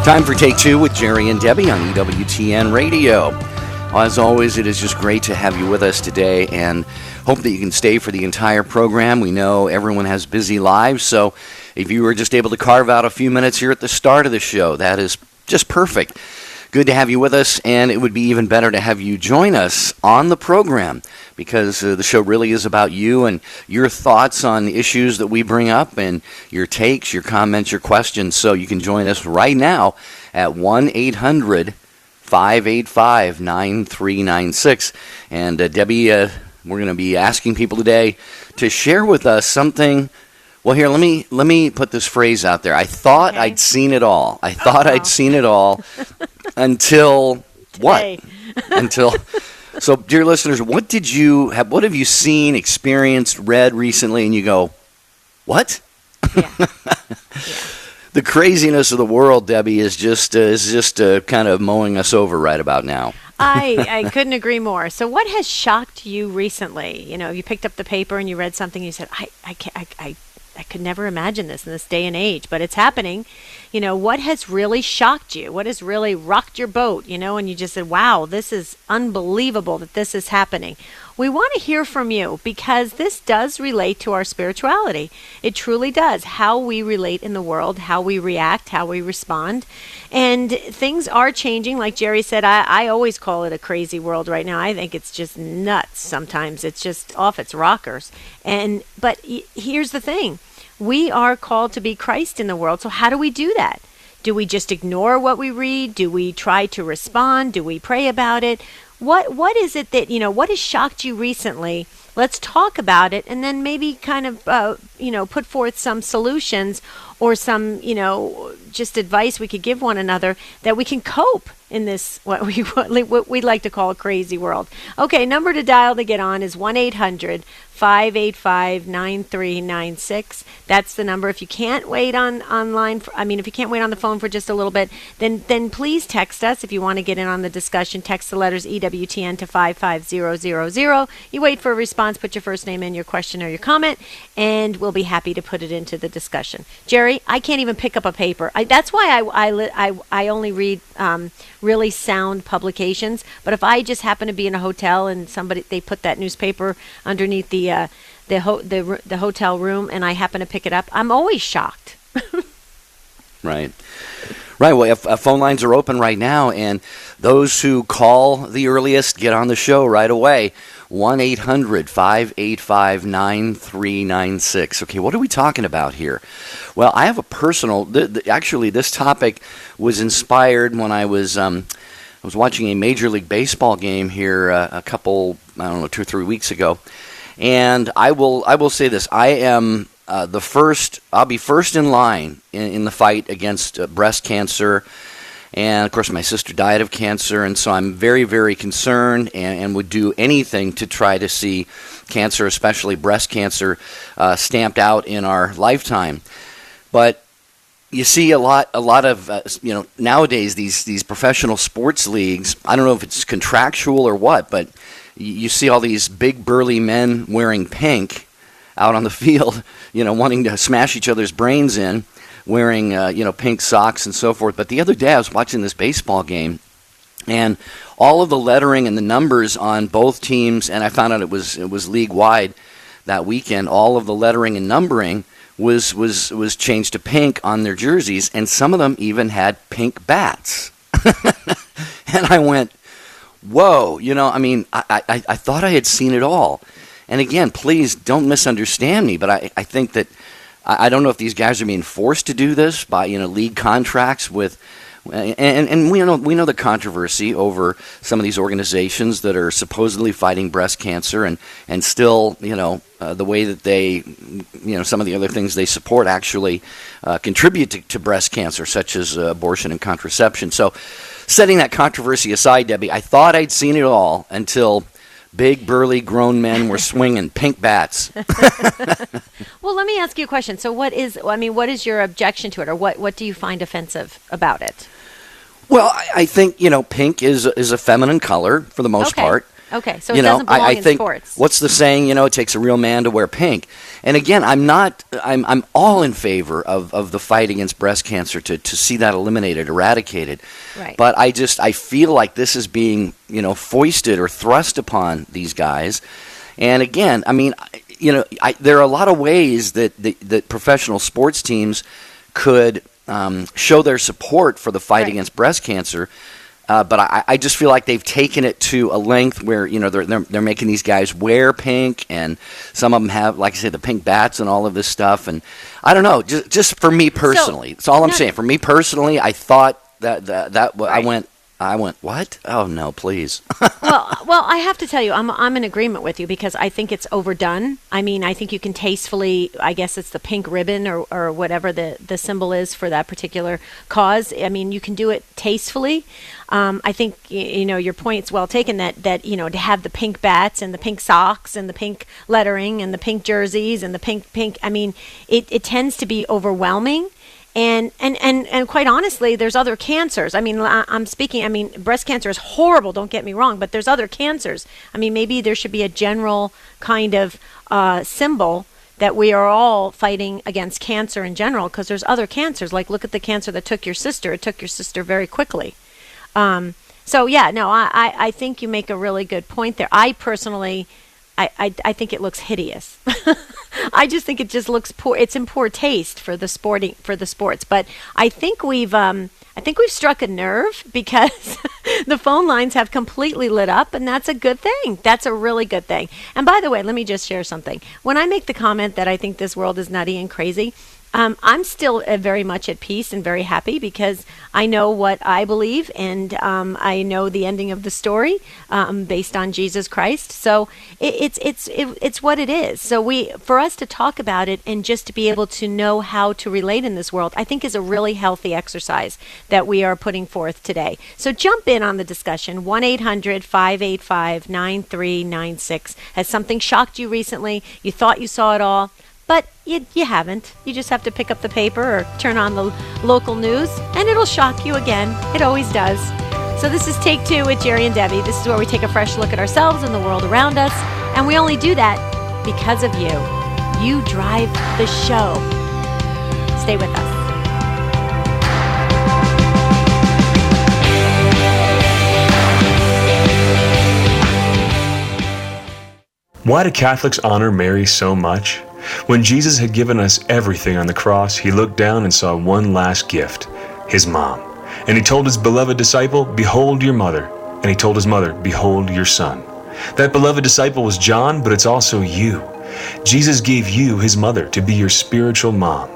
Time for Take Two with Jerry and Debbie on EWTN Radio. As always, it is just great to have you with us today and hope that you can stay for the entire program. We know everyone has busy lives, so if you were just able to carve out a few minutes here at the start of the show, that is just perfect. Good to have you with us, and it would be even better to have you join us on the program because the show really is about you and your thoughts on the issues that we bring up and your takes, your comments, your questions. So you can join us right now at 1-800-585-9396. And Debbie, we're going to be asking people today to share with us something. Well, here, let me put this phrase out there. I thought I'd seen it all. I'd seen it all until what? So, dear listeners, what have you seen, experienced, read recently, and you go, what? Yeah. The craziness of the world, Debbie, is just kind of mowing us over right about now. I couldn't agree more. So what has shocked you recently? You know, you picked up the paper and you read something and you said, I could never imagine this in this day and age, but it's happening. You know, what has really shocked you? What has really rocked your boat, you know, and you just said, wow, this is unbelievable that this is happening. We want to hear from you because this does relate to our spirituality. It truly does. How we relate in the world, how we react, how we respond. And things are changing. Like Jerry said, I always call it a crazy world right now. I think it's just nuts sometimes. It's just off its rockers. But here's the thing. We are called to be Christ in the world. So how do we do that? Do we just ignore what we read? Do we try to respond? Do we pray about it? What is it that, you know, what has shocked you recently? Let's talk about it and then maybe kind of, put forth some solutions or some, just advice we could give one another that we can cope in this, what we'd like to call a crazy world. Okay, number to dial to get on is 1-800-585-9396. That's the number. If you can't wait if you can't wait on the phone for just a little bit, then please text us. If you want to get in on the discussion, text the letters EWTN to 55000. You wait for a response, put your first name in, your question or your comment, and we'll be happy to put it into the discussion. Jerry, I can't even pick up a paper. That's why I only read really sound publications. But if I just happen to be in a hotel and they put that newspaper underneath the hotel room and I happen to pick it up, I'm always shocked. Right. Well, phone lines are open right now, and those who call the earliest get on the show right away. 1-800-585-9396. Okay, what are we talking about here? Well, I have a personal. Actually, this topic was inspired when I was watching a Major League Baseball game here a couple, 2 or 3 weeks ago, and I will say this: I am I'll be first in line in the fight against breast cancer. And, of course, my sister died of cancer, and so I'm very, very concerned and would do anything to try to see cancer, especially breast cancer, stamped out in our lifetime. But you see a lot of, nowadays these professional sports leagues, I don't know if it's contractual or what, but you see all these big, burly men wearing pink out on the field, wanting to smash each other's brains in, wearing, pink socks and so forth. But the other day I was watching this baseball game, and all of the lettering and the numbers on both teams, and I found out it was league-wide that weekend, all of the lettering and numbering was changed to pink on their jerseys, and some of them even had pink bats. And I went, whoa, I thought I had seen it all. And again, please don't misunderstand me, but I think that I don't know if these guys are being forced to do this by league contracts with, and we know the controversy over some of these organizations that are supposedly fighting breast cancer and still the way that they some of the other things they support actually contribute to breast cancer, such as abortion and contraception. So, setting that controversy aside, Debbie, I thought I'd seen it all until big, burly, grown men were swinging pink bats. Well, let me ask you a question. So what is your objection to it, or what do you find offensive about it? Well, I think, pink is a feminine color for the most part. Okay, so it doesn't belong I in think, sports. what's the saying? It takes a real man to wear pink. And again, I'm all in favor of the fight against breast cancer to see that eliminated, eradicated. Right. But I feel like this is being, foisted or thrust upon these guys. And again, I mean, there are a lot of ways that professional sports teams could show their support for the fight against breast cancer. But I just feel like they've taken it to a length where they're making these guys wear pink, and some of them have, like I said, the pink bats and all of this stuff. And I don't know, just for me personally, that's all I'm saying. For me personally, I thought that I went, what? Oh no, please. Well, I have to tell you, I'm in agreement with you because I think it's overdone. I mean, I think you can tastefully, I guess it's the pink ribbon or whatever the symbol is for that particular cause. I mean, you can do it tastefully. I think your point's well taken that to have the pink bats and the pink socks and the pink lettering and the pink jerseys and the pink. I mean, it tends to be overwhelming. And quite honestly, there's other cancers. I mean, breast cancer is horrible, don't get me wrong, but there's other cancers. I mean, maybe there should be a general kind of symbol that we are all fighting against cancer in general, because there's other cancers. Like, look at the cancer that took your sister. It took your sister very quickly. I think you make a really good point there. I personally, I think it looks hideous. I just think it just looks poor. It's in poor taste for the sports. But I think we've struck a nerve because the phone lines have completely lit up, and that's a good thing. That's a really good thing. And by the way, let me just share something. When I make the comment that I think this world is nutty and crazy, I'm still very much at peace and very happy because I know what I believe, and I know the ending of the story based on Jesus Christ. So it's what it is. So for us to talk about it and just to be able to know how to relate in this world, I think is a really healthy exercise that we are putting forth today. So jump in on the discussion. 1-800-585-9396. Has something shocked you recently? You thought you saw it all, but you haven't. You just have to pick up the paper or turn on the local news, and it'll shock you again. It always does. So this is Take Two with Jerry and Debbie. This is where we take a fresh look at ourselves and the world around us, and we only do that because of you. You drive the show. Stay with us. Why do Catholics honor Mary so much? When Jesus had given us everything on the cross, he looked down and saw one last gift, his mom. And he told his beloved disciple, "Behold your mother." And he told his mother, "Behold your son." That beloved disciple was John, but it's also you. Jesus gave you his mother to be your spiritual mom.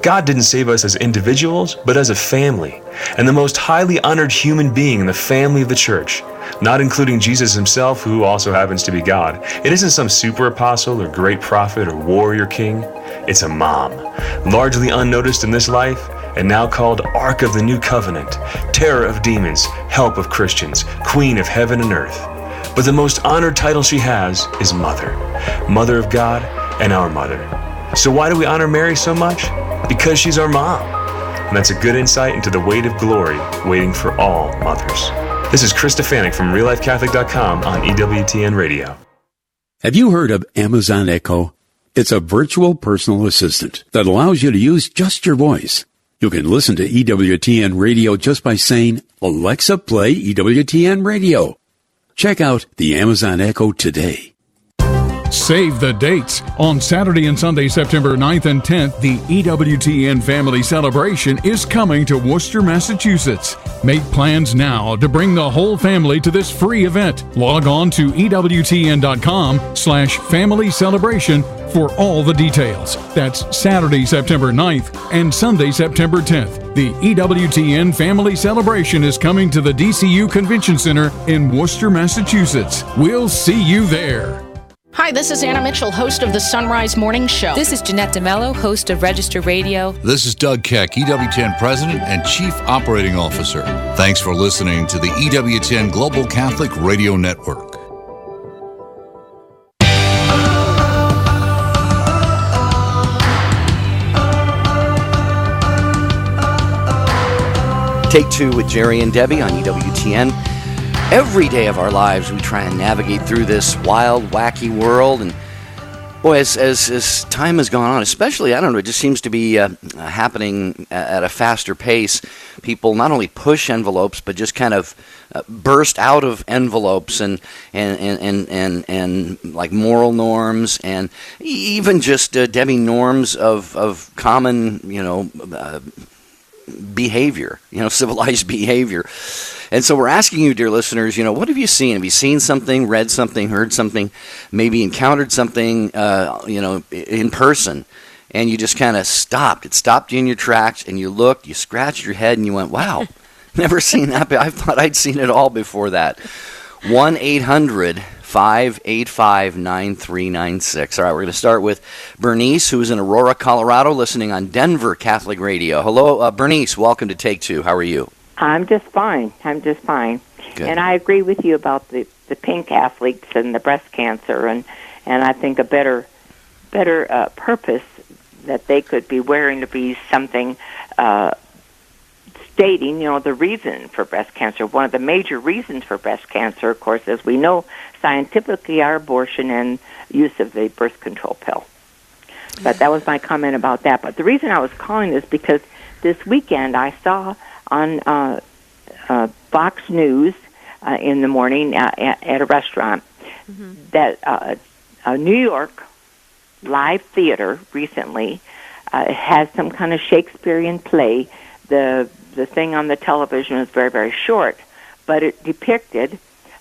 God didn't save us as individuals, but as a family, and the most highly honored human being in the family of the church, not including Jesus himself, who also happens to be God. It isn't some super apostle or great prophet or warrior king. It's a mom, largely unnoticed in this life, and now called Ark of the New Covenant, terror of demons, help of Christians, queen of heaven and earth. But the most honored title she has is Mother, Mother of God and our Mother. So why do we honor Mary so much? Because she's our mom. And that's a good insight into the weight of glory waiting for all mothers. This is Chris Stefanik from RealLifeCatholic.com on EWTN Radio. Have you heard of Amazon Echo? It's a virtual personal assistant that allows you to use just your voice. You can listen to EWTN Radio just by saying, "Alexa, play EWTN Radio." Check out the Amazon Echo today. Save the dates. On Saturday and Sunday, September 9th and 10th, the EWTN Family Celebration is coming to Worcester, Massachusetts. Make plans now to bring the whole family to this free event. Log on to EWTN.com/family celebration for all the details. That's Saturday, September 9th and Sunday, September 10th. The EWTN Family Celebration is coming to the DCU Convention Center in Worcester, Massachusetts. We'll see you there. Hi, this is Anna Mitchell, host of the Sunrise Morning Show. This is Jeanette DeMello, host of Register Radio. This is Doug Keck, EWTN President and Chief Operating Officer. Thanks for listening to the EWTN Global Catholic Radio Network. Take Two with Jerry and Debbie on EWTN. Every day of our lives, we try and navigate through this wild, wacky world. And boy, as time has gone on, especially, I don't know, it just seems to be happening at a faster pace. People not only push envelopes, but just kind of burst out of envelopes and like moral norms and even just Debbie norms of common, behavior, civilized behavior. And so we're asking you, dear listeners, what have you seen? Have you seen something, read something, heard something, maybe encountered something, in person, and you just kind of stopped? It stopped you in your tracks, and you looked, you scratched your head, and you went, wow, never seen that. I thought I'd seen it all before that. 1-800-585-9396. All right, we're going to start with Bernice, who is in Aurora, Colorado, listening on Denver Catholic Radio. Hello, Bernice. Welcome to Take Two. How are you? I'm just fine. Good. And I agree with you about the pink athletes and the breast cancer, and I think a better purpose that they could be wearing to be something stating, the reason for breast cancer. One of the major reasons for breast cancer, of course, as we know scientifically, are abortion and use of the birth control pill. But that was my comment about that. But the reason I was calling is because this weekend I saw on Fox News in the morning at a restaurant that a New York live theater recently has some kind of Shakespearean play. The thing on the television was very, very short, but it depicted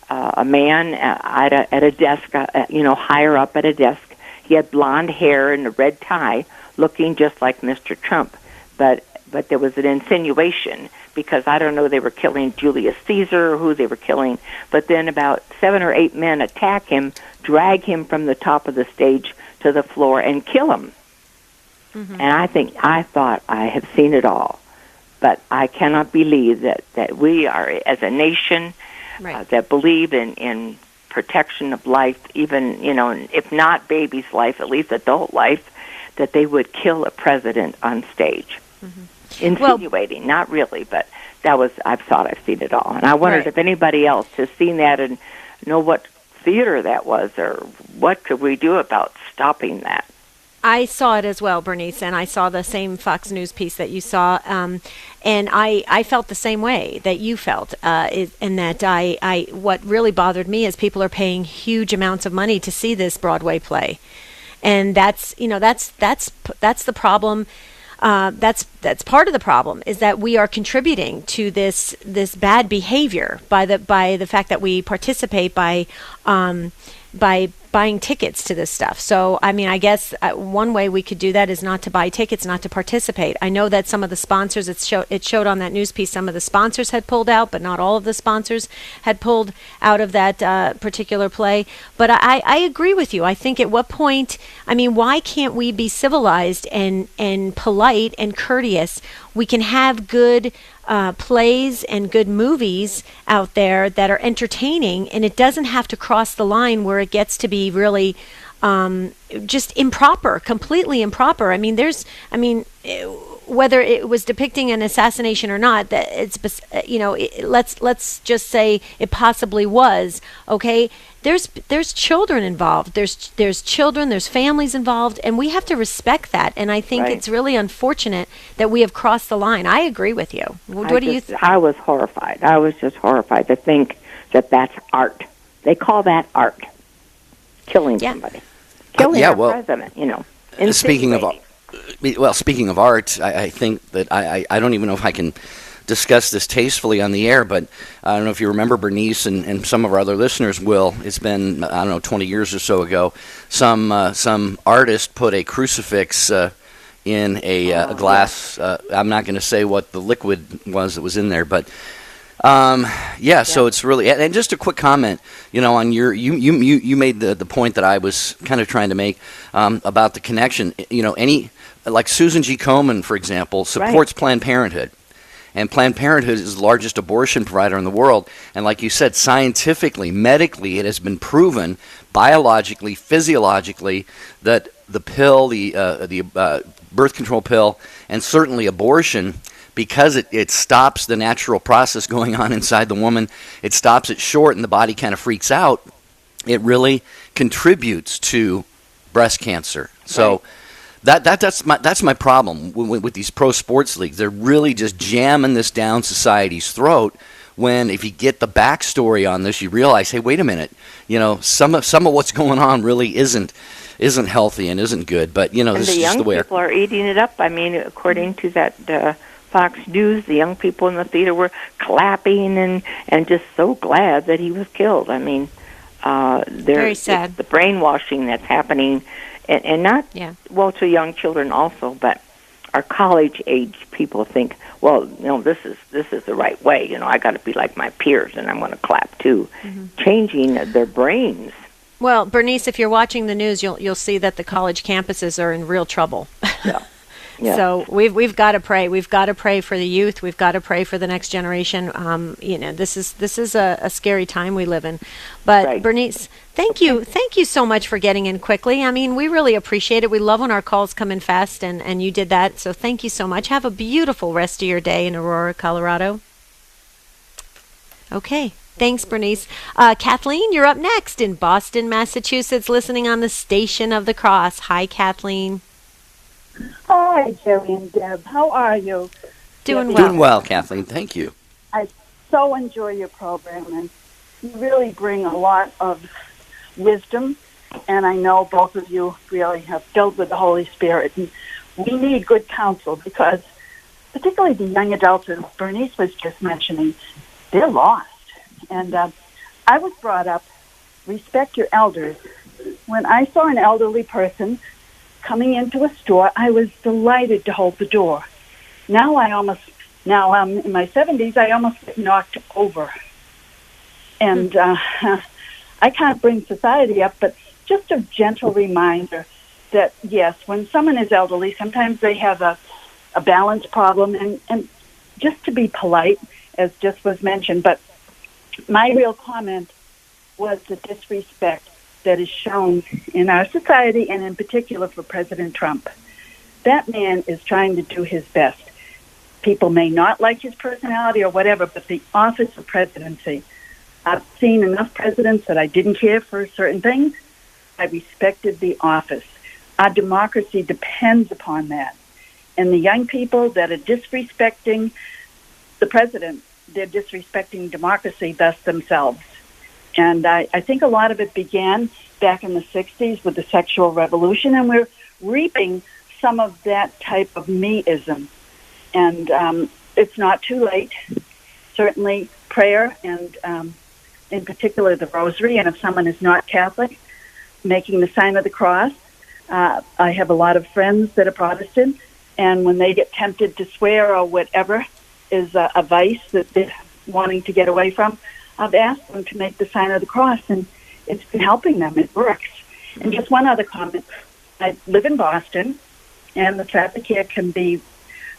a man at a desk, higher up at a desk. He had blonde hair and a red tie, looking just like Mr. Trump, but there was an insinuation, because I don't know, they were killing Julius Caesar or who they were killing, but then about 7 or 8 men attack him, drag him from the top of the stage to the floor, and kill him. And I thought I have seen it all, but I cannot believe that we are, as a nation, that believe in protection of life, even, if not baby's life, at least adult life, that they would kill a president on stage. Insinuating, not really, but I've seen it all. And I wondered if anybody else has seen that and know what theater that was, or what could we do about stopping that. I saw it as well, Bernice, and I saw the same Fox News piece that you saw, and I felt the same way that you felt, and that what really bothered me is people are paying huge amounts of money to see this Broadway play, and that's the problem. That's part of the problem, is that we are contributing to this bad behavior by the fact that we participate by buying tickets to this stuff. So, I mean, I guess one way we could do that is not to buy tickets, not to participate. I know that some of the sponsors, it showed on that news piece, some of the sponsors had pulled out, but not all of the sponsors had pulled out of that particular play. But I agree with you. I think at what point, why can't we be civilized and polite and courteous? We can have good plays and good movies out there that are entertaining, and it doesn't have to cross the line where it gets to be really just improper, completely improper. Whether it was depicting an assassination or not, that let's just say it possibly was. Okay, there's children involved. There's children. There's families involved, and we have to respect that. And I think it's really unfortunate that we have crossed the line. I agree with you. What do you think? I was horrified. I was just horrified to think that that's art. They call that art. Killing somebody. Killing a president. Speaking of art, I think that I don't even know if I can discuss this tastefully on the air, but I don't know if you remember, Bernice, and some of our other listeners will. It's been, 20 years or so ago, some artist put a crucifix in a glass. I'm not going to say what the liquid was that was in there, but so it's really, and just a quick comment, on you made the point that I was kind of trying to make about the connection. Like Susan G. Komen, for example, supports Planned Parenthood. And Planned Parenthood is the largest abortion provider in the world. And like you said, scientifically, medically, it has been proven, biologically, physiologically, that the pill, the birth control pill, and certainly abortion because it stops the natural process going on inside the woman. It stops it short, and the body kind of freaks out. It really contributes to breast cancer. So that's my problem with these pro sports leagues. They're really just jamming this down society's throat. When if you get the backstory on this, you realize, hey, wait a minute, some of what's going on really isn't healthy and isn't good. But this is just the way. And the young people are eating it up. I mean, according to that Fox News, the young people in the theater were clapping and just so glad that he was killed. I mean, very sad. The brainwashing that's happening, and not to young children also, but our college age people think, well, this is the right way. I got to be like my peers, and I'm going to clap too. Changing their brains. Well, Bernice, if you're watching the news, you'll see that the college campuses are in real trouble. Yeah. Yeah. So we've got to pray. We've got to pray for the youth. We've got to pray for the next generation. This is a scary time we live in. But Bernice, thank you so much for getting in quickly. I mean, we really appreciate it. We love when our calls come in fast, and you did that. So thank you so much. Have a beautiful rest of your day in Aurora, Colorado. Okay. Thanks, Bernice. Kathleen, you're up next in Boston, Massachusetts, listening on the Station of the Cross. Hi, Kathleen. Hi, Jerry and Deb. How are you? Doing well. Doing well, Kathleen. Thank you. I so enjoy your program, and you really bring a lot of wisdom, and I know both of you really have filled with the Holy Spirit. And we need good counsel because particularly the young adults, as Bernice was just mentioning, they're lost. And I was brought up, respect your elders. When I saw an elderly person coming into a store, I was delighted to hold the door. Now I'm in my 70s, I almost get knocked over. And I can't bring society up, but just a gentle reminder that, yes, when someone is elderly, sometimes they have a balance problem, and just to be polite, as just was mentioned. But my real comment was the disrespect that is shown in our society, and in particular for President Trump. That man is trying to do his best. People may not like his personality or whatever, but the office of presidency, I've seen enough presidents that I didn't care for certain things. I respected the office. Our democracy depends upon that. And the young people that are disrespecting the president, they're disrespecting democracy, thus themselves. And I think a lot of it began back in the 60s with the sexual revolution, and we're reaping some of that type of me-ism. And it's not too late. Certainly prayer and, in particular, the rosary, and if someone is not Catholic, making the sign of the cross. I have a lot of friends that are Protestant, and when they get tempted to swear or whatever is a vice that they're wanting to get away from, I've asked them to make the sign of the cross, and it's been helping them. It works. And just one other comment. I live in Boston, and the traffic here can be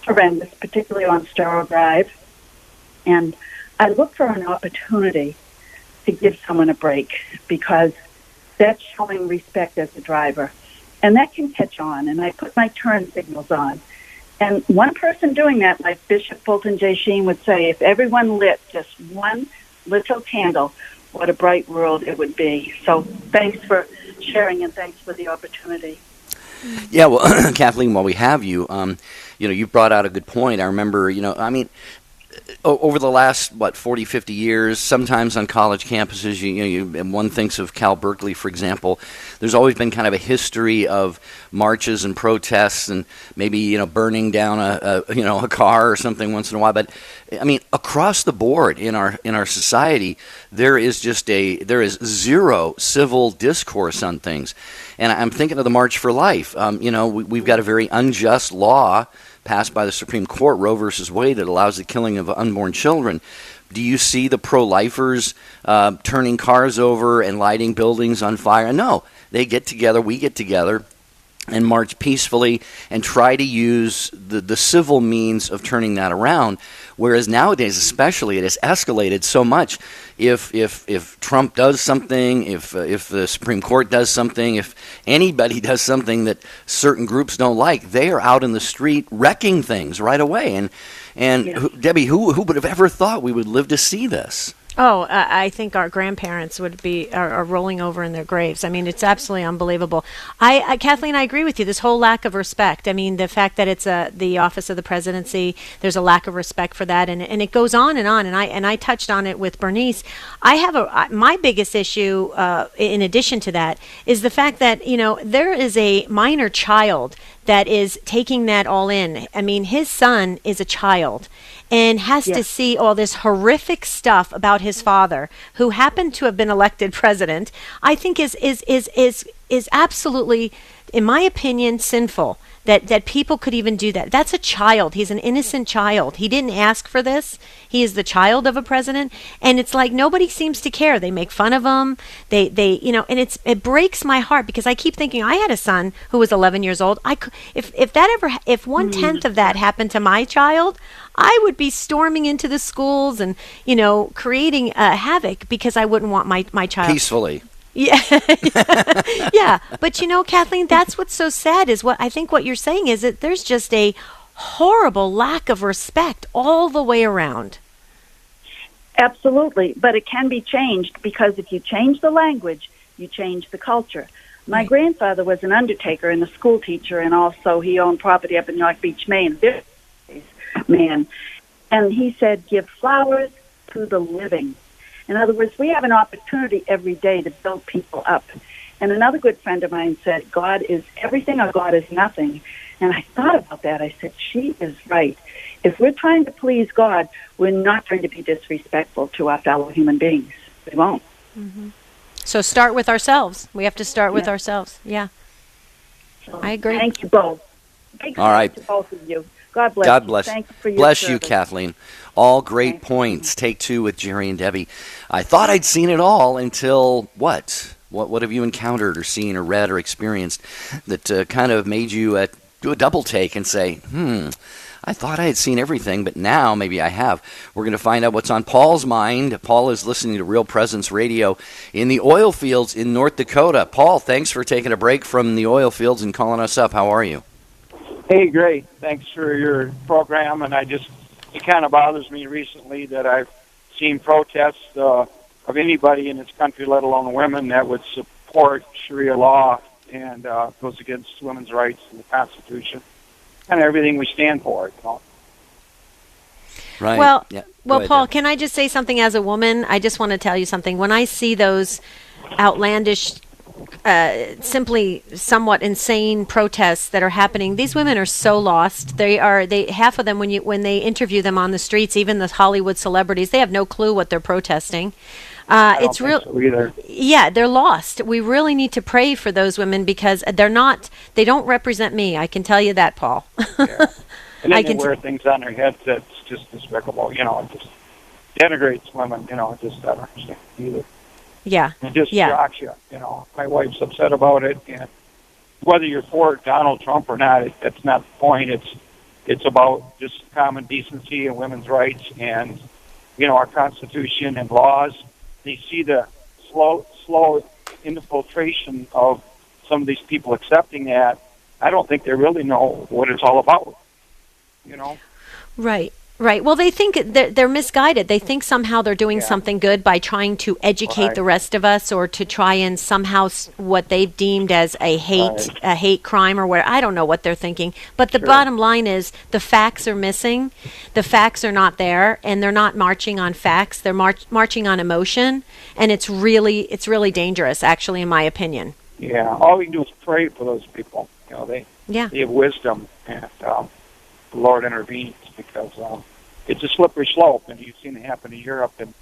horrendous, particularly on Storrow Drive. And I look for an opportunity to give someone a break because that's showing respect as a driver. And that can catch on, and I put my turn signals on. And one person doing that, like Bishop Fulton J. Sheen would say, if everyone lit just one little candle, what a bright world it would be. So thanks for sharing, and thanks for the opportunity. Yeah, well, Kathleen, while we have you, you brought out a good point. I remember, over the last, 40, 50 years, sometimes on college campuses, and one thinks of Cal Berkeley, for example, there's always been kind of a history of marches and protests and maybe, burning down a car or something once in a while. But, I mean, across the board in our society, there is zero civil discourse on things. And I'm thinking of the March for Life. We've got a very unjust law passed by the Supreme Court, Roe versus Wade, that allows the killing of unborn children. Do you see the pro-lifers turning cars over and lighting buildings on fire? No, they get together, we get together, and march peacefully and try to use the civil means of turning that around. Whereas nowadays, especially, it has escalated so much. If Trump does something, if the Supreme Court does something, if anybody does something that certain groups don't like, they are out in the street wrecking things right away. And And Debbie, who would have ever thought we would live to see this? Oh, I think our grandparents are rolling over in their graves. I mean, it's absolutely unbelievable. Kathleen, I agree with you. This whole lack of respect. I mean, the fact that it's the office of the presidency, there's a lack of respect for that, and it goes on and on. And I touched on it with Bernice. I have my biggest issue, in addition to that, is the fact that there is a minor child that is taking that all in. I mean, his son is a child and has to see all this horrific stuff about his father, who happened to have been elected president. I think is absolutely, in my opinion, sinful that people could even do that. That's a child. He's an innocent child. He didn't ask for this. He is the child of a president, and it's like nobody seems to care. They make fun of him. They and it breaks my heart, because I keep thinking, I had a son who was 11 years old. If 1/10 of that happened to my child, I would be storming into the schools and creating havoc, because I wouldn't want my child Peacefully. Yeah. Yeah. But Kathleen, that's what's so sad, is what you're saying is that there's just a horrible lack of respect all the way around. Absolutely. But it can be changed, because if you change the language, you change the culture. My grandfather was an undertaker and a school teacher, and also he owned property up in North Beach, Maine. Man. And he said, give flowers to the living. In other words, we have an opportunity every day to build people up. And another good friend of mine said, God is everything or God is nothing. And I thought about that. I said, she is right. If we're trying to please God, we're not going to be disrespectful to our fellow human beings. We won't. Mm-hmm. So start with ourselves. We have to start with ourselves. Yeah. So I agree. Thank you both. Big All right. to both of you. God bless God you. bless. Thank you for your Bless service. you, Kathleen. All great points. Take two with Jerry and Debbie. I thought I'd seen it all until what? What have you encountered or seen or read or experienced that kind of made you do a double take and say, I thought I had seen everything, but now maybe I have. We're going to find out what's on Paul's mind. Paul is listening to Real Presence Radio in the oil fields in North Dakota. Paul, thanks for taking a break from the oil fields and calling us up. How are you? Hey, great. Thanks for your program. And it kind of bothers me recently that I've seen protests of anybody in this country, let alone women, that would support Sharia law and goes against women's rights and the Constitution, kind of everything we stand for. Right. Well, yeah. Well, Paul, can I just say something as a woman? I just want to tell you something. When I see those outlandish, simply somewhat insane protests that are happening, these women are so lost. They half of them, when they interview them on the streets, even the Hollywood celebrities, they have no clue what they're protesting. It's real. So either. Yeah, they're lost. We really need to pray for those women, because they don't represent me. I can tell you that, Paul. Yeah. And then they wear things on their heads that's just despicable. It just denigrates women. I just don't understand either. Yeah. It just shocks you. My wife's upset about it, and whether you're for Donald Trump or not, that's not the point. It's about just common decency and women's rights, and our Constitution and laws. They see the slow infiltration of some of these people accepting that. I don't think they really know what it's all about. Right. Well, they think they're misguided. They think somehow they're doing something good by trying to educate the rest of us, or to try and somehow what they've deemed as a hate crime, or where I don't know what they're thinking. But the bottom line is the facts are missing. The facts are not there, and they're not marching on facts. They're marching on emotion, and it's really dangerous, actually, in my opinion. Yeah. All we can do is pray for those people. They have wisdom, and the Lord intervenes, because it's a slippery slope, and you've seen it happen in Europe, and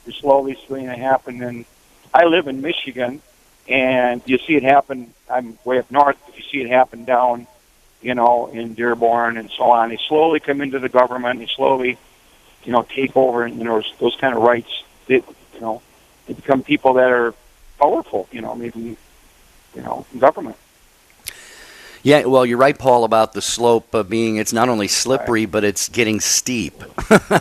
you're slowly seeing it happen. And I live in Michigan, and you see it happen. I'm way up north, but you see it happen down, in Dearborn and so on. They slowly come into the government. They slowly, take over, and those kind of rights. They become people that are powerful. Maybe, in government. Yeah, well, you're right, Paul, about the slope being, it's not only slippery, but it's getting steep.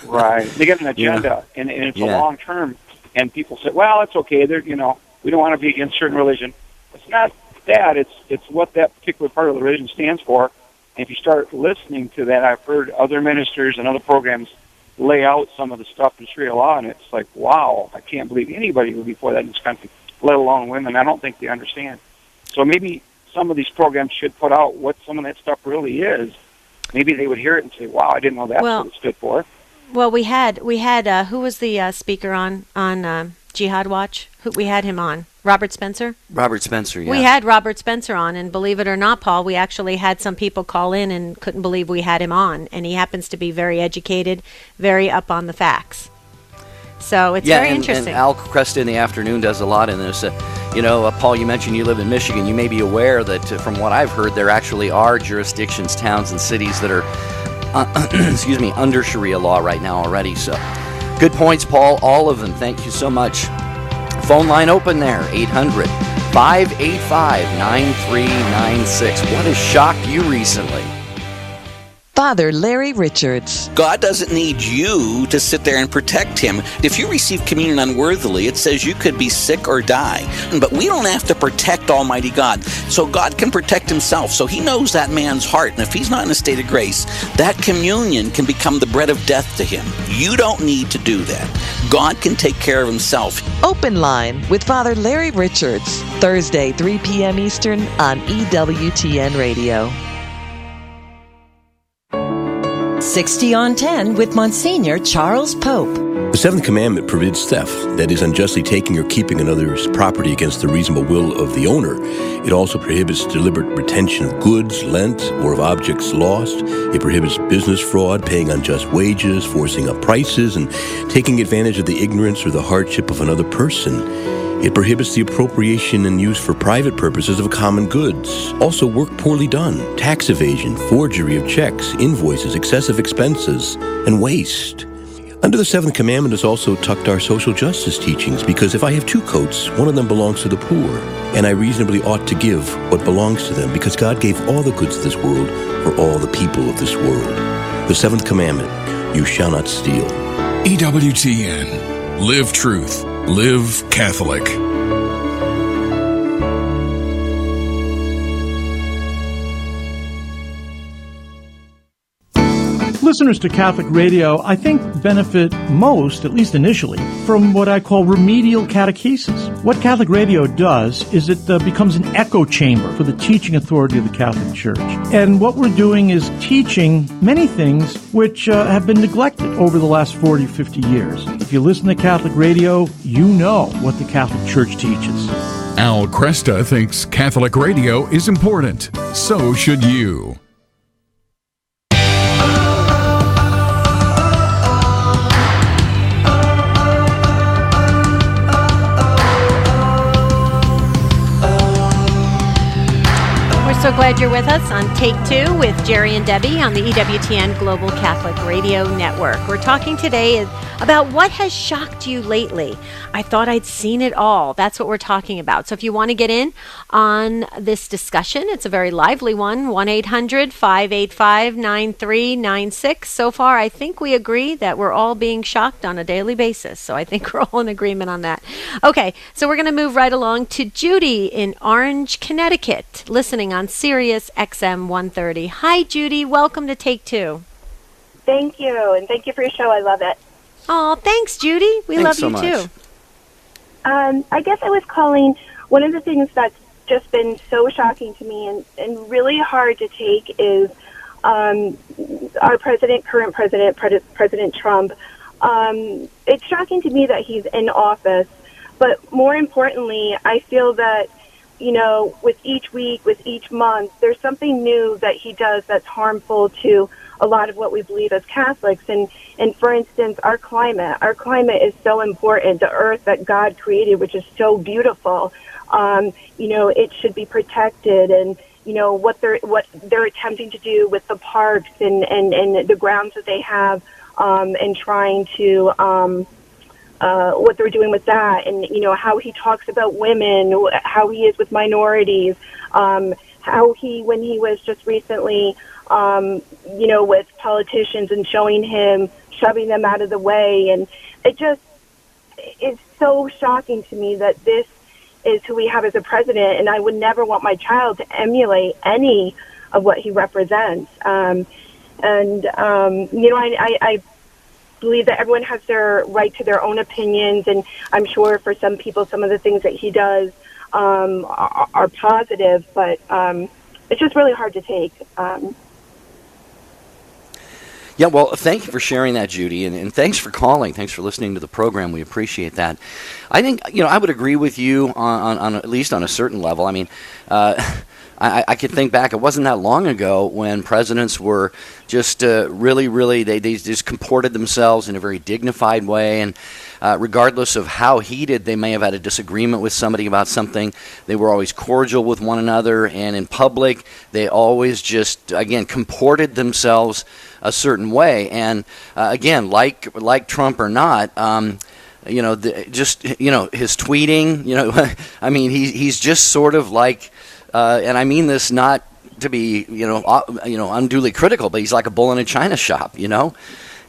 Right. They get an agenda, and it's a long term, and people say, well, it's okay. We don't want to be against certain religion. It's not that. It's what that particular part of the religion stands for, And if you start listening to that, I've heard other ministers and other programs lay out some of the stuff in Sharia law, and it's like, wow, I can't believe anybody would be for that in this country, let alone women. I don't think they understand. So maybe some of these programs should put out what some of that stuff really is. Maybe they would hear it and say, wow, I didn't know that's what it stood for. Well, we had who was the speaker on Jihad Watch? We had him on. Robert Spencer? Robert Spencer, yeah. We had Robert Spencer on, and believe it or not, Paul, we actually had some people call in and couldn't believe we had him on. And he happens to be very educated, very up on the facts. So it's very interesting. And Al Cresta in the afternoon does a lot in this. Paul, you mentioned you live in Michigan. You may be aware that from what I've heard, there actually are jurisdictions, towns, and cities that are under Sharia law right now already. So good points, Paul, all of them. Thank you so much. Phone line open there, 800-585-9396. What has shocked you recently? Father Larry Richards. God doesn't need you to sit there and protect him. If you receive communion unworthily, it says you could be sick or die. But we don't have to protect Almighty God. So God can protect himself. So he knows that man's heart. And if he's not in a state of grace, that communion can become the bread of death to him. You don't need to do that. God can take care of himself. Open Line with Father Larry Richards. Thursday, 3 p.m. Eastern on EWTN Radio. 60 on 10 with Monsignor Charles Pope. The seventh commandment forbids theft, that is, unjustly taking or keeping another's property against the reasonable will of the owner. It also prohibits deliberate retention of goods lent or of objects lost. It prohibits business fraud, paying unjust wages, forcing up prices, and taking advantage of the ignorance or the hardship of another person. It prohibits the appropriation and use for private purposes of common goods. Also, work poorly done, tax evasion, forgery of checks, invoices, excessive expenses, and waste. Under the seventh commandment is also tucked our social justice teachings, because if I have two coats, one of them belongs to the poor, and I reasonably ought to give what belongs to them, because God gave all the goods of this world for all the people of this world. The seventh commandment, you shall not steal. EWTN. Live truth. Live Catholic. Listeners to Catholic Radio, I think, benefit most, at least initially, from what I call remedial catechesis. What Catholic Radio does is it becomes an echo chamber for the teaching authority of the Catholic Church. And what we're doing is teaching many things which have been neglected over the last 40, 50 years. If you listen to Catholic Radio, you know what the Catholic Church teaches. Al Cresta thinks Catholic Radio is important. So should you. So glad you're with us on Take Two with Jerry and Debbie on the EWTN Global Catholic Radio Network. We're talking today about what has shocked you lately. I thought I'd seen it all. That's what we're talking about. So if you want to get in on this discussion, it's a very lively one, 1-800-585-9396. So far, I think we agree that we're all being shocked on a daily basis. So I think we're all in agreement on that. Okay, so we're going to move right along to Judy in Orange, Connecticut, listening on Sirius XM 130. Hi, Judy. Welcome to Take Two. Thank you, and thank you for your show. I love it. Oh, thanks, Judy. We love you, too. I guess I was calling. One of the things that's just been so shocking to me and really hard to take is our president, current president, President Trump. It's shocking to me that he's in office, but more importantly, I feel that, you know, with each week, with each month, there's something new that he does that's harmful to a lot of what we believe as Catholics. And for instance, our climate is so important. The earth that God created, which is so beautiful, you know, it should be protected. And, you know, what they're attempting to do with the parks and the grounds that they have, and trying to, what they're doing with that, and, you know, how he talks about women, how he is with minorities, how he, when he was just recently, you know, with politicians and shoving them out of the way. And it just is so shocking to me that this is who we have as a president. And I would never want my child to emulate any what he represents. I believe that everyone has their right to their own opinions, and I'm sure for some people, some of the things that he does are positive, but it's just really hard to take. Yeah, well, thank you for sharing that, Judy, and thanks for calling. Thanks for listening to the program. We appreciate that. I think, I would agree with you on at least on a certain level. I mean, I could think back, it wasn't that long ago when presidents were just really, they just comported themselves in a very dignified way, and regardless of how heated they may have had a disagreement with somebody about something, they were always cordial with one another, and in public, they always just, again, comported themselves a certain way. And again, like Trump or not, his tweeting, I mean, he's just sort of like, and I mean this not to be, unduly critical, but he's like a bull in a china shop,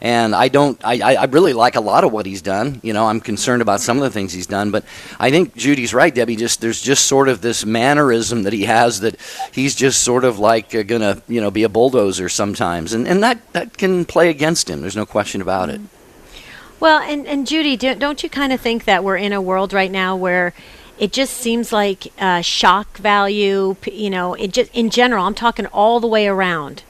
And I really like a lot of what he's done. I'm concerned about some of the things he's done, but I think Judy's right, Debbie. There's just sort of this mannerism that he has that he's just sort of like gonna, be a bulldozer sometimes, and that can play against him. There's no question about it. Well, and Judy, don't you kind of think that we're in a world right now where it just seems like shock value, it just, in general, I'm talking all the way around,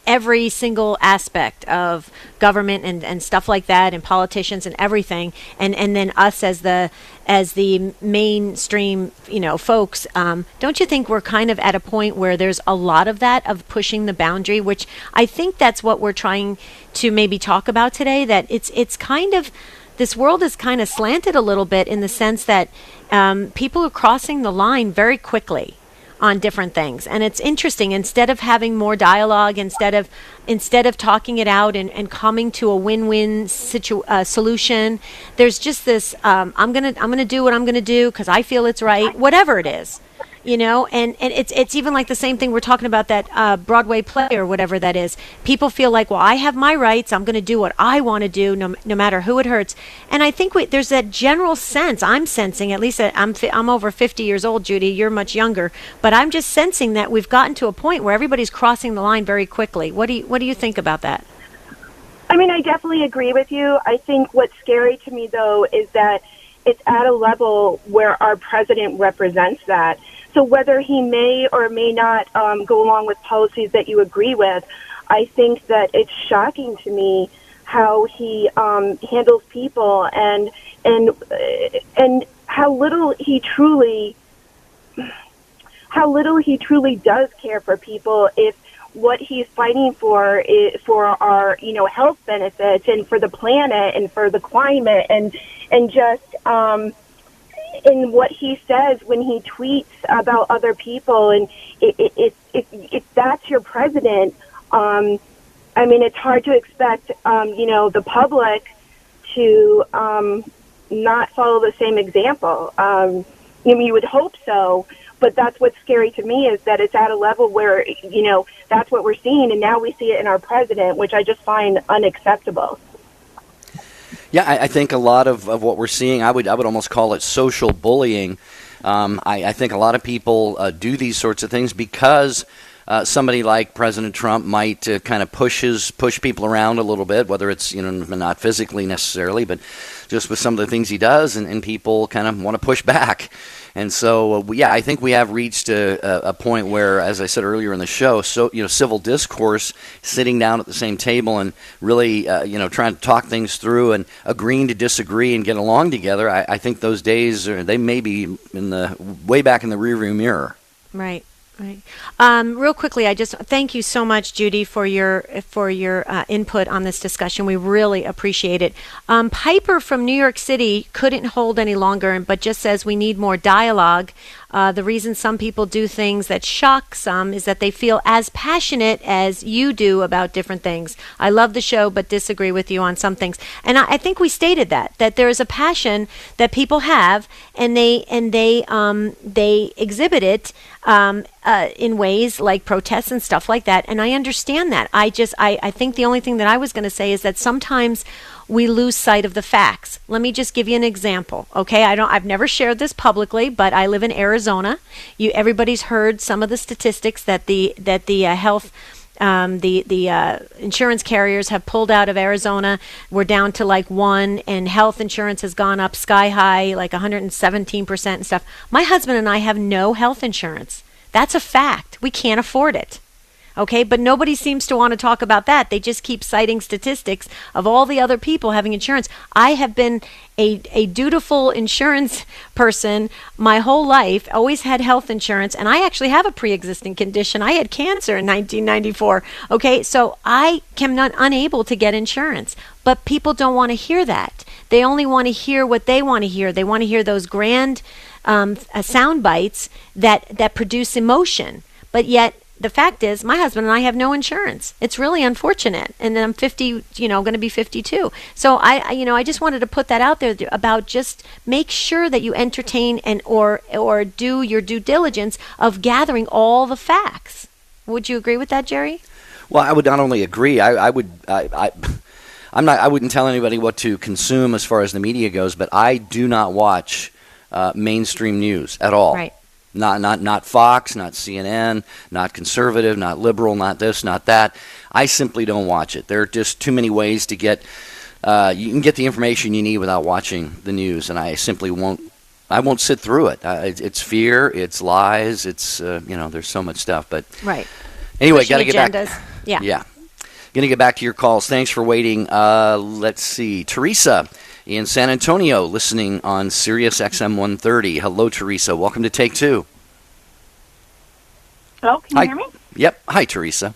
every single aspect of government and stuff like that, and politicians and everything, and then us as the mainstream, folks, don't you think we're kind of at a point where there's a lot of that, of pushing the boundary, which I think that's what we're trying to maybe talk about today, that it's kind of, this world is kind of slanted a little bit in the sense that people are crossing the line very quickly on different things. And it's interesting, instead of having more dialogue, instead of talking it out and coming to a win-win solution, there's just this, I'm gonna do what I'm gonna do because I feel it's right, whatever it is. And it's even like the same thing we're talking about, that Broadway play or whatever that is. People feel like, well, I have my rights. I'm going to do what I want to do, no matter who it hurts. And I think there's that general sense I'm sensing. At least I'm over 50 years old, Judy. You're much younger, but I'm just sensing that we've gotten to a point where everybody's crossing the line very quickly. What do you think about that? I mean, I definitely agree with you. I think what's scary to me, though, is that it's at a level where our president represents that. So whether he may or may not go along with policies that you agree with, I think that it's shocking to me how he handles people and how little he truly does care for people, if what he's fighting for is for our health benefits and for the planet and for the climate and just in what he says when he tweets about other people, and if that's your president, I mean, it's hard to expect the public to not follow the same example. You would hope so, but that's what's scary to me, is that it's at a level where that's what we're seeing, and now we see it in our president, which I just find unacceptable. Yeah, I think a lot of what we're seeing, I would almost call it social bullying. I think a lot of people do these sorts of things because somebody like President Trump might kind of push people around a little bit, whether it's not physically necessarily, but just with some of the things he does, and people kind of want to push back. And so, I think we have reached a point where, as I said earlier in the show, civil discourse, sitting down at the same table and really, trying to talk things through and agreeing to disagree and get along together. I think those days they may be way back in the rearview mirror. Right. Right. Real quickly, I just thank you so much, Judy, for your input on this discussion. We really appreciate it. Piper from New York City couldn't hold any longer, but just says we need more dialogue. The reason some people do things that shock some is that they feel as passionate as you do about different things. I love the show, but disagree with you on some things. And I think we stated that there is a passion that people have, and they exhibit it in ways like protests and stuff like that. And I understand that. I think the only thing that I was going to say is that sometimes we lose sight of the facts. Let me just give you an example. Okay, I've never shared this publicly, but I live in Arizona. Everybody's heard some of the statistics that the health insurance carriers have pulled out of Arizona. We're down to like 1, and health insurance has gone up sky high, like 117% and stuff. My husband and I have no health insurance. That's a fact. We can't afford it. Okay, but nobody seems to want to talk about that. They just keep citing statistics of all the other people having insurance. I have been a dutiful insurance person my whole life, always had health insurance, and I actually have a pre-existing condition. I had cancer in 1994. Okay, so I am not unable to get insurance, but people don't want to hear that. They only want to hear what they want to hear. They want to hear those grand sound bites that produce emotion, but yet the fact is, my husband and I have no insurance. It's really unfortunate. And then I'm 50, going to be 52. So I just wanted to put that out there about just make sure that you entertain and or do your due diligence of gathering all the facts. Would you agree with that, Jerry? Well, I would not only agree. I wouldn't tell anybody what to consume as far as the media goes, but I do not watch mainstream news at all. Right. Not Fox, not CNN, not conservative, not liberal, not this, not that. I simply don't watch it. There are just too many ways to get. You can get the information you need without watching the news, and I simply won't. I won't sit through it. It's fear, it's lies, it's there's so much stuff. But right. Anyway, got to get back. Yeah. Going to get back to your calls. Thanks for waiting. Let's see, Teresa in San Antonio, listening on Sirius XM 130. Hello, Teresa. Welcome to Take Two. Hello, can you hear me? Yep. Hi, Teresa.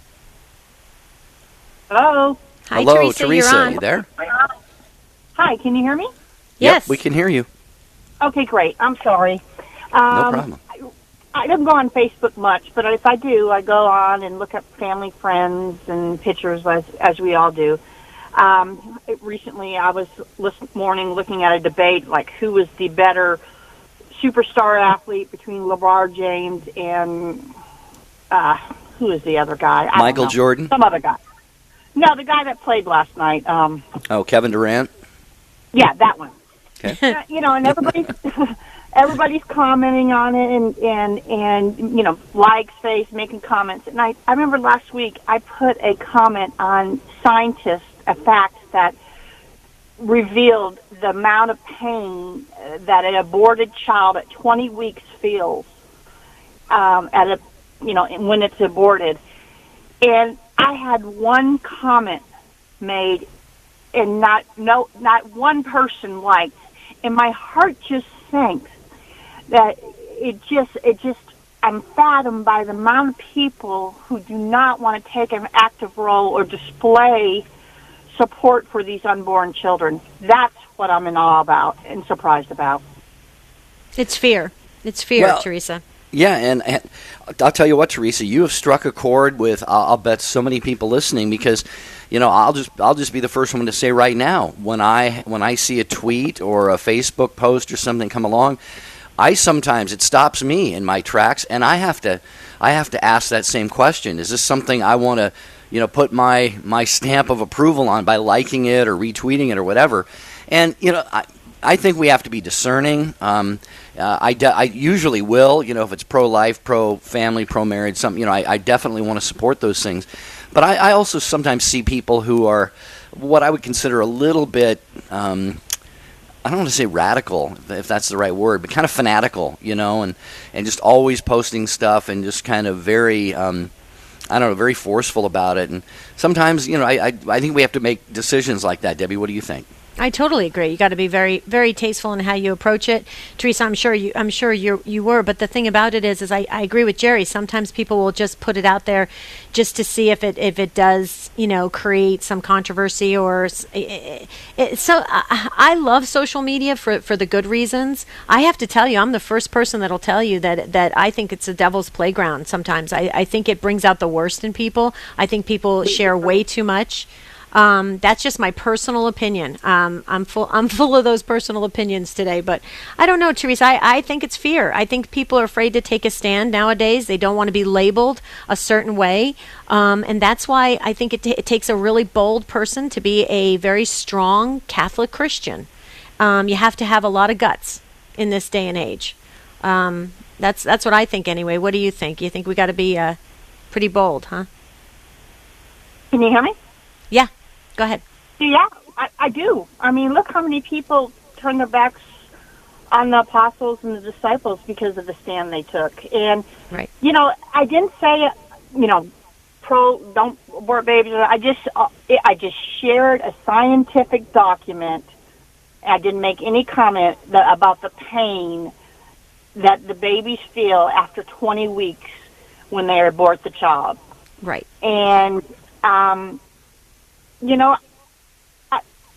Hello. Hi, Hello, Teresa. You're on. You there? Hi, can you hear me? Yes. Yep, we can hear you. Okay, great. I'm sorry. No problem. I don't go on Facebook much, but if I do, I go on and look up family, friends, and pictures as we all do. Recently, I was this morning looking at a debate, like who was the better superstar athlete between LeBron James and who is the other guy? Michael Jordan? Some other guy. No, the guy that played last night. Kevin Durant? Yeah, that one. Okay. And everybody's commenting on it and likes, face, making comments. And I remember last week I put a comment on scientists, a fact that revealed the amount of pain that an aborted child at 20 weeks feels when it's aborted. And I had one comment made and not one person liked, and my heart just sank that I'm fathomed by the amount of people who do not want to take an active role or display support for these unborn children. That's what I'm in awe about and surprised about. It's fear. It's fear, Teresa. Yeah, and I'll tell you what, Teresa, you have struck a chord with I'll bet so many people listening, because I'll just be the first one to say right now, when I see a tweet or a Facebook post or something come along, it stops me in my tracks, and I have to ask that same question. Is this something I want to put my stamp of approval on by liking it or retweeting it or whatever? And I think we have to be discerning. I usually will, if it's pro-life, pro-family, pro-marriage, something, I definitely want to support those things. But I also sometimes see people who are what I would consider a little bit, I don't want to say radical, if that's the right word, but kind of fanatical, and just always posting stuff and just kind of very, very forceful about it. And sometimes, I think we have to make decisions like that. Debbie, what do you think? I totally agree. You got to be very, very tasteful in how you approach it, Teresa. I'm sure you were. But the thing about it is I agree with Jerry. Sometimes people will just put it out there, just to see if it does, create some controversy or. So I love social media for the good reasons. I have to tell you, I'm the first person that'll tell you that I think it's a devil's playground. Sometimes I think it brings out the worst in people. I think people share way too much. That's just my personal opinion. I'm full of those personal opinions today, but I don't know, Teresa. I think it's fear. I think people are afraid to take a stand nowadays. They don't want to be labeled a certain way, and that's why I think it takes a really bold person to be a very strong Catholic Christian. You have to have a lot of guts in this day and age. That's what I think anyway. What do you think? You think we got to be pretty bold, huh? Can you hear me? Yeah. Go ahead. Yeah, I do. I mean, look how many people turned their backs on the apostles and the disciples because of the stand they took. And, right. I didn't say, don't abort babies. I just shared a scientific document. I didn't make any comment about the pain that the babies feel after 20 weeks when they abort the child. Right. And,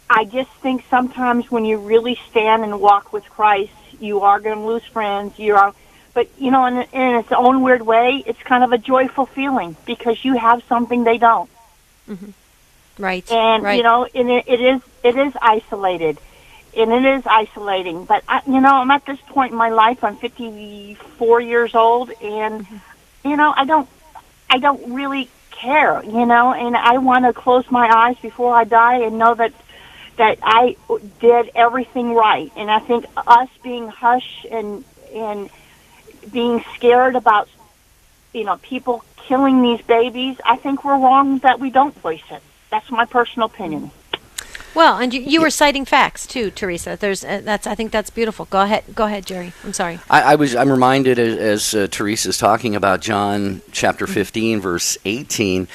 I just think sometimes when you really stand and walk with Christ, you are going to lose friends. But in its own weird way, it's kind of a joyful feeling because you have something they don't. Mm-hmm. Right. And right. And it is isolated, and it is isolating. But I'm at this point in my life. I'm 54 years old, and I don't really care, and I want to close my eyes before I die and know that I did everything right. And I think us being hush and being scared about, people killing these babies, I think we're wrong that we don't voice it. That's my personal opinion. Well, and you were citing facts too, Teresa. I think that's beautiful. Go ahead, Jerry. I'm sorry. I'm reminded as Teresa's talking about John chapter 15, verse 18,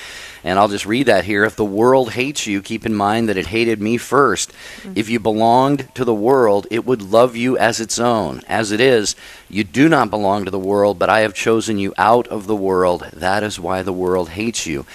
and I'll just read that here. If the world hates you, keep in mind that it hated me first. If you belonged to the world, it would love you as its own. As it is, you do not belong to the world, but I have chosen you out of the world. That is why the world hates you.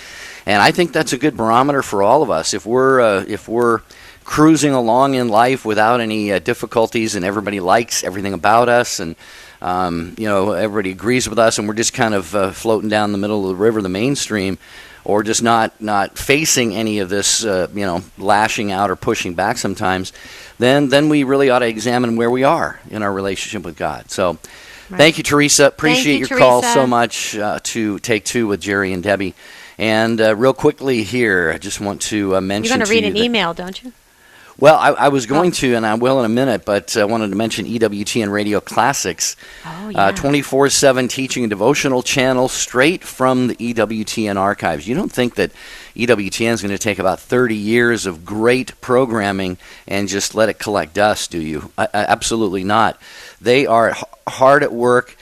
And I think that's a good barometer for all of us. If we're cruising along in life without any difficulties, and everybody likes everything about us, and everybody agrees with us, and we're just kind of floating down the middle of the river, the mainstream, or just not facing any of this, lashing out or pushing back sometimes, then we really ought to examine where we are in our relationship with God. So. Right. Thank you, Teresa. Appreciate your call so much to Take Two with Jerry and Debbie. And real quickly here, I just want to mention You're going to read an email, don't you? Well, I was going to, and I will in a minute, but I wanted to mention EWTN Radio Classics. Oh, yeah. 24/7 teaching and devotional channel straight from the EWTN archives. You don't think that EWTN is going to take about 30 years of great programming and just let it collect dust, do you? Absolutely not. They are hard at work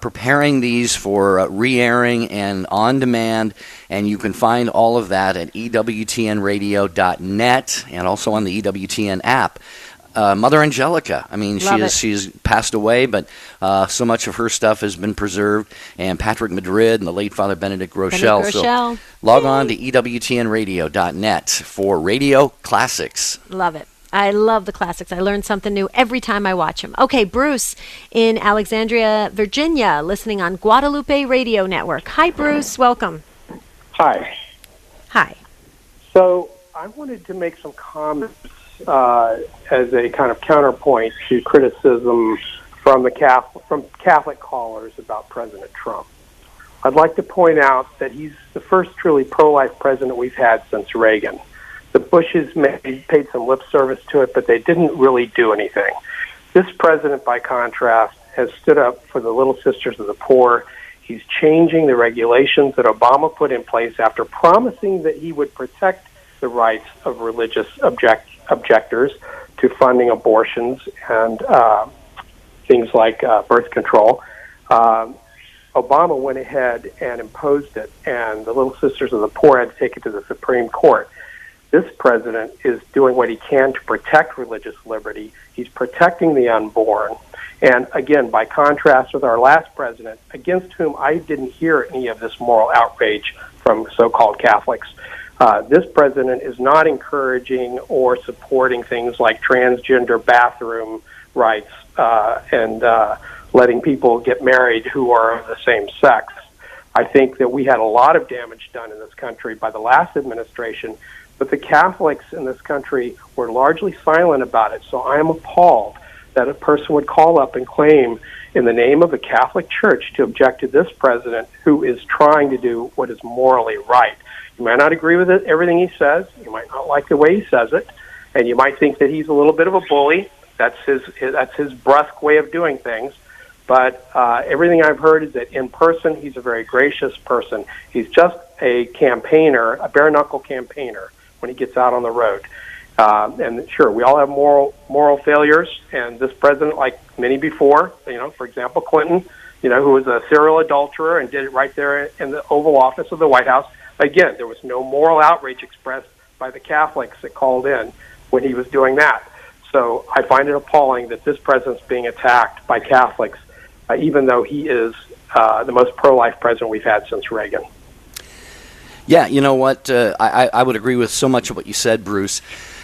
preparing these for re-airing and on-demand, and you can find all of that at EWTNradio.net and also on the EWTN app. Mother Angelica, she's passed away, but so much of her stuff has been preserved, and Patrick Madrid and the late Father Benedict Rochelle. So log on to EWTNradio.net for Radio Classics. Love it. I love the classics. I learn something new every time I watch them. Okay, Bruce in Alexandria, Virginia, listening on Guadalupe Radio Network. Hi, Bruce. Welcome. Hi. Hi. So I wanted to make some comments as a kind of counterpoint to criticism from Catholic callers about President Trump. I'd like to point out that he's the first truly pro-life president we've had since Reagan. The Bushes paid some lip service to it, but they didn't really do anything. This president, by contrast, has stood up for the Little Sisters of the Poor. He's changing the regulations that Obama put in place after promising that he would protect the rights of religious objectors to funding abortions and things like birth control. Obama went ahead and imposed it, and the Little Sisters of the Poor had to take it to the Supreme Court. This president is doing what he can to protect religious liberty. He's protecting the unborn. And again, by contrast with our last president, against whom I didn't hear any of this moral outrage from so-called Catholics, this president is not encouraging or supporting things like transgender bathroom rights and letting people get married who are of the same sex. I think that we had a lot of damage done in this country by the last administration But the Catholics in this country were largely silent about it. So I am appalled that a person would call up and claim in the name of the Catholic Church to object to this president who is trying to do what is morally right. You might not agree with everything he says. You might not like the way he says it. And you might think that he's a little bit of a bully. That's his brusque way of doing things. But everything I've heard is that in person, he's a very gracious person. He's just a campaigner, a bare-knuckle campaigner when he gets out on the road. And sure, we all have moral failures, and this president, like many before, for example, Clinton, who was a serial adulterer and did it right there in the Oval Office of the White House. Again, there was no moral outrage expressed by the Catholics that called in when he was doing that. So I find it appalling that this president's being attacked by Catholics, even though he is the most pro-life president we've had since Reagan. Yeah, you know what? I would agree with so much of what you said, Bruce.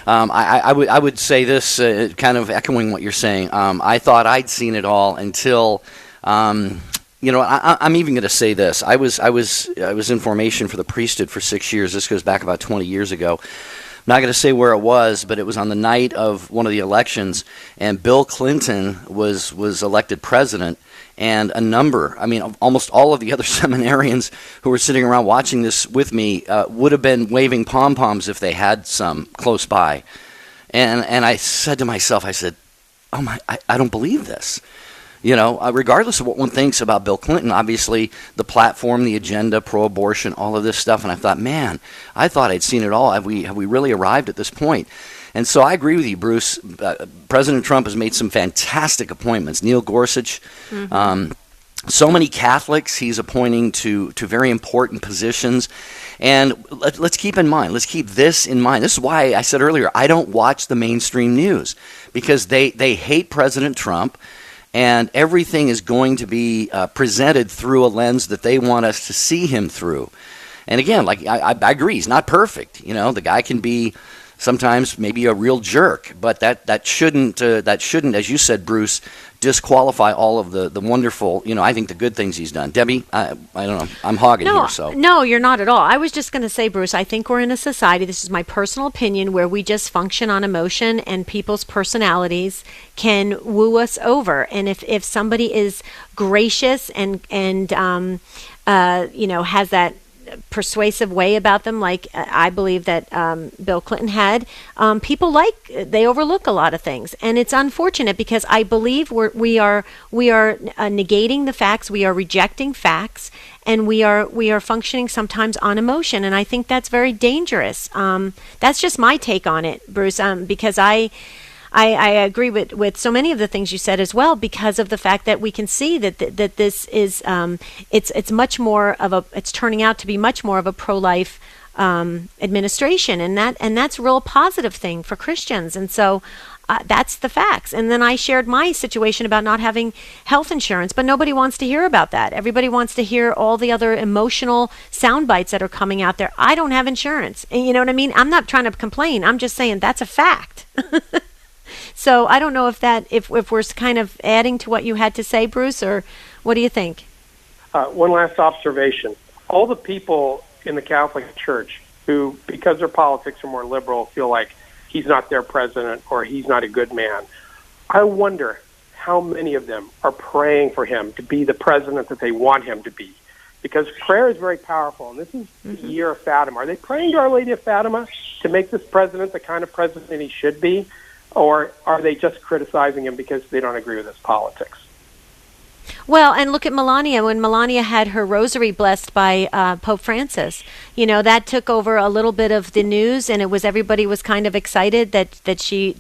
I would say this, kind of echoing what you're saying. I thought I'd seen it all until, I'm even going to say this. I was in formation for the priesthood for 6 years. This goes back about 20 years ago. I'm not going to say where it was, but it was on the night of one of the elections, and Bill Clinton was elected president. And almost all of the other seminarians who were sitting around watching this with me would have been waving pom-poms if they had some close by. And I said to myself, oh my, I don't believe this. Regardless of what one thinks about Bill Clinton, obviously the platform, the agenda, pro-abortion, all of this stuff. And I thought, man, I thought I'd seen it all. Have we really arrived at this point? And so I agree with you, Bruce. President Trump has made some fantastic appointments. Neil Gorsuch, so many Catholics he's appointing to very important positions. And let's keep this in mind. This is why I said earlier, I don't watch the mainstream news, because they hate President Trump, and everything is going to be presented through a lens that they want us to see him through. And again, I agree, he's not perfect. The guy can be sometimes maybe a real jerk, but that shouldn't, as you said, Bruce, disqualify all of the wonderful, I think the good things he's done. Debbie, I don't know, I'm hogging here. So no, you're not at all. I was just going to say, Bruce, I think we're in a society, this is my personal opinion, where we just function on emotion, and people's personalities can woo us over. And if somebody is gracious and has that persuasive way about them, like I believe that Bill Clinton had, people they overlook a lot of things, and it's unfortunate, because I believe we are negating the facts, we are rejecting facts, and we are functioning sometimes on emotion, and I think that's very dangerous. That's just my take on it, Bruce, because I agree with so many of the things you said as well, because of the fact that we can see that this is it's much more of it's turning out to be much more of a pro-life administration, and that's a real positive thing for Christians. And so that's the facts. And then I shared my situation about not having health insurance, but nobody wants to hear about that. Everybody wants to hear all the other emotional sound bites that are coming out there. I don't have insurance, and you know what I mean? I'm not trying to complain. I'm just saying that's a fact. So I don't know if we're kind of adding to what you had to say, Bruce, or what do you think? One last observation. All the people in the Catholic Church who, because their politics are more liberal, feel like he's not their president or he's not a good man, I wonder how many of them are praying for him to be the president that they want him to be. Because prayer is very powerful, and this is the year of Fatima. Are they praying to Our Lady of Fatima to make this president the kind of president he should be? Or are they just criticizing him because they don't agree with his politics? Well, and look at Melania. When Melania had her rosary blessed by Pope Francis, that took over a little bit of the news, and everybody was kind of excited that she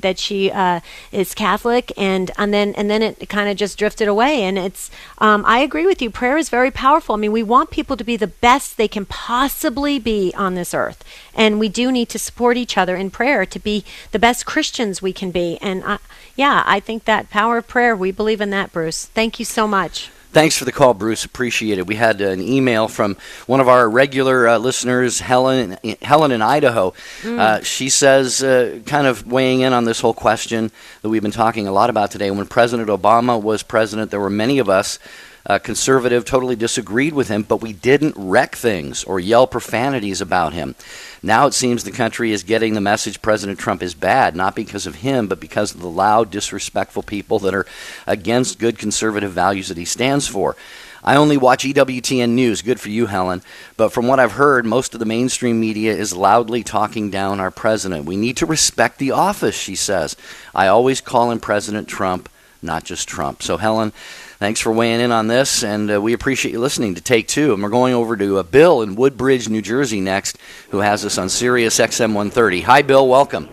is Catholic, and then it kind of just drifted away. And it's I agree with you. Prayer is very powerful. I mean, we want people to be the best they can possibly be on this earth, and we do need to support each other in prayer to be the best Christians we can be. And I think that power of prayer, we believe in that, Bruce. Thank you so much. Thanks for the call, Bruce. Appreciate it. We had an email from one of our regular listeners, Helen in Idaho. She says, kind of weighing in on this whole question that we've been talking a lot about today. When President Obama was president, there were many of us conservative, totally disagreed with him, but we didn't wreck things or yell profanities about him. Now it seems the country is getting the message President Trump is bad, not because of him, but because of the loud, disrespectful people that are against good conservative values that he stands for. I only watch EWTN News. Good for you, Helen. But from what I've heard, most of the mainstream media is loudly talking down our president. We need to respect the office, she says. I always call him President Trump, not just Trump. So, Helen, thanks for weighing in on this, and we appreciate you listening to Take Two. And we're going over to Bill in Woodbridge, New Jersey next, who has us on Sirius XM 130. Hi, Bill. Welcome.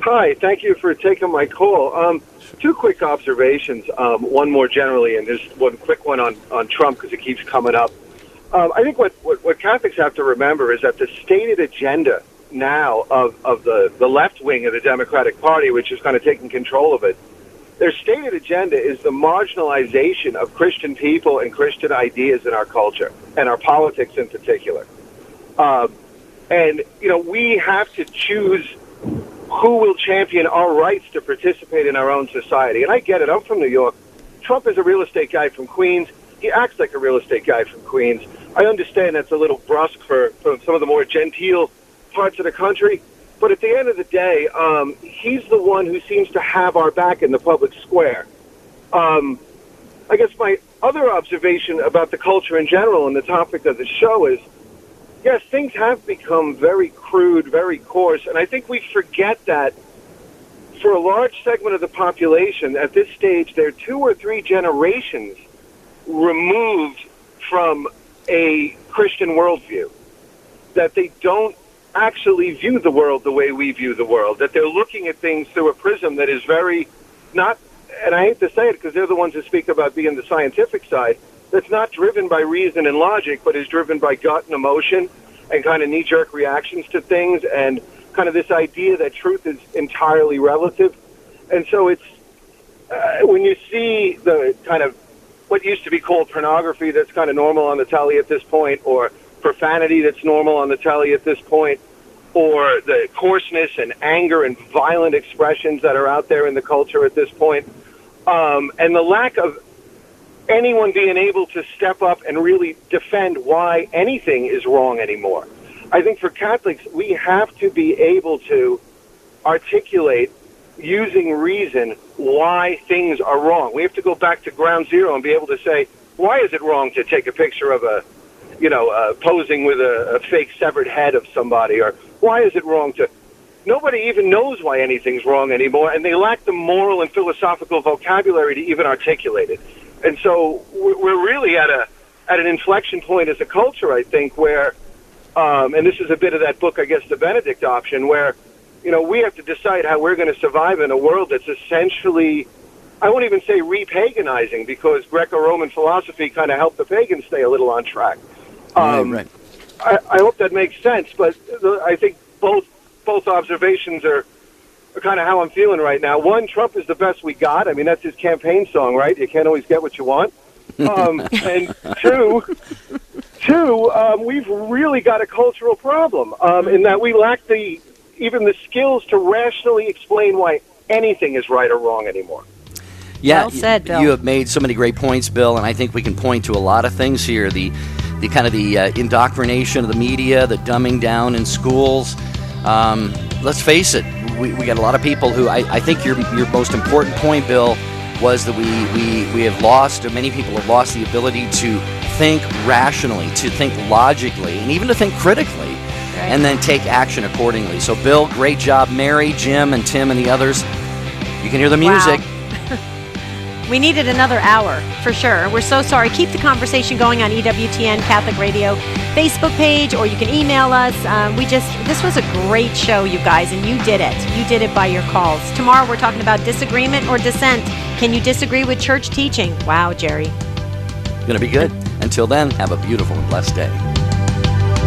Hi. Thank you for taking my call. Two quick observations, one more generally, and just one quick one on Trump because it keeps coming up. I think what Catholics have to remember is that the stated agenda now of the left wing of the Democratic Party, which is kind of taking control of it, their stated agenda is the marginalization of Christian people and Christian ideas in our culture and our politics in particular. And, you know, we have to choose who will champion our rights to participate in our own society. And I get it. I'm from New York. Trump is a real estate guy from Queens. He acts like a real estate guy from Queens. I understand that's a little brusque for some of the more genteel parts of the country. But at the end of the day, he's the one who seems to have our back in the public square. I guess my other observation about the culture in general and the topic of the show is, yes, things have become very crude, very coarse, and I think we forget that for a large segment of the population, at this stage, they're 2 or 3 generations removed from a Christian worldview, that they don't actually view the world the way we view the world, that they're looking at things through a prism that is very not, and I hate to say it because they're the ones who speak about being the scientific side, that's not driven by reason and logic, but is driven by gut and emotion and kind of knee-jerk reactions to things and kind of this idea that truth is entirely relative. And so it's, when you see the kind of what used to be called pornography that's kind of normal on the telly at this point, or profanity that's normal on the telly at this point, or the coarseness and anger and violent expressions that are out there in the culture at this point, and the lack of anyone being able to step up and really defend why anything is wrong anymore. I think for Catholics, we have to be able to articulate using reason why things are wrong. We have to go back to ground zero and be able to say, why is it wrong to take a picture of posing with a fake severed head of somebody, or why is it wrong to... Nobody even knows why anything's wrong anymore, and they lack the moral and philosophical vocabulary to even articulate it. And so we're really at an inflection point as a culture, I think, where, and this is a bit of that book, I guess, The Benedict Option, where, you know, we have to decide how we're going to survive in a world that's essentially, I won't even say re-paganizing, because Greco-Roman philosophy kind of helped the pagans stay a little on track. Right. I hope that makes sense, but I think both observations are kind of how I'm feeling right now. One, Trump is the best we got. I mean, that's his campaign song, right? You can't always get what you want. And two, we've really got a cultural problem in that we lack even the skills to rationally explain why anything is right or wrong anymore. Yeah, well said, Bill. You have made so many great points, Bill, and I think we can point to a lot of things here. The kind of the indoctrination of the media, the dumbing down in schools. Let's face it, we got a lot of people who, I think your most important point, Bill, was that we have lost, or many people have lost the ability to think rationally, to think logically, and even to think critically, and then take action accordingly. So, Bill, great job. Mary, Jim, and Tim, and the others, you can hear the music. Wow. We needed another hour, for sure. We're so sorry. Keep the conversation going on EWTN Catholic Radio Facebook page, or you can email us. This was a great show, you guys, and you did it. You did it by your calls. Tomorrow we're talking about disagreement or dissent. Can you disagree with church teaching? Wow, Jerry. Going to be good. Until then, have a beautiful and blessed day.